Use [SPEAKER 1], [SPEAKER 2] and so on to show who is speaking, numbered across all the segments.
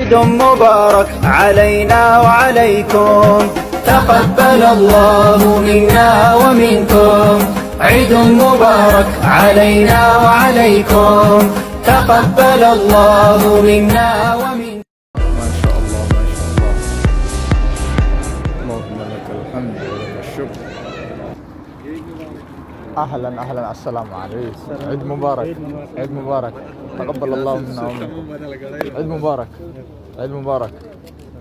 [SPEAKER 1] عيد مبارك علينا وعليكم، تقبل الله منا ومنكم. عيد مبارك علينا وعليكم، تقبل الله منا ومنكم.
[SPEAKER 2] ما شاء الله ما شاء الله، اللهم لك الحمد ولك الشكر. اهلا اهلا، السلام عليكم، عيد مبارك، عيد مبارك، تقبل الله منا ومنكم. عيد مبارك، عيد مبارك،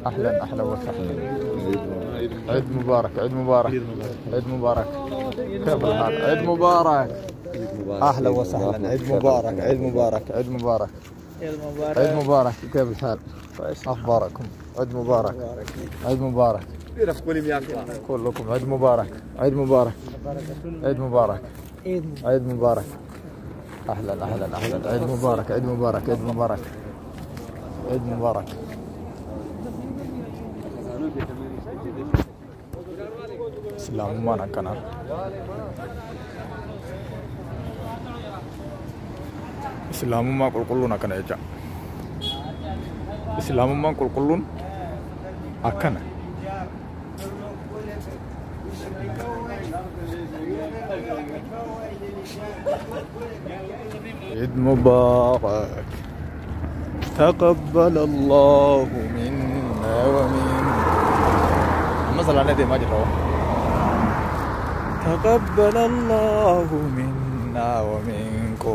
[SPEAKER 2] اهلا اهلا وسهلا. عيد مبارك، عيد مبارك، عيد مبارك، كيف الحال؟ عيد مبارك، اهلا وسهلا. عيد مبارك، عيد مبارك، عيد مبارك، عيد مبارك، كيف الحال؟ اخباركم؟ عيد مبارك، عيد مبارك كلكم. عيد مبارك، عيد مبارك، عيد مبارك، عيد مبارك، اهلا اهلا اهلا. عيد مبارك، عيد مبارك، عيد مبارك، عيد مبارك. Islam mana kana? Islam ma kulkulun akana eja. Islam ma kulkulun akana. Eid Mubarak, taqabbal Allah minna wa minkum. Masalah nanti maju tahu. تقبل الله منا ومنكم.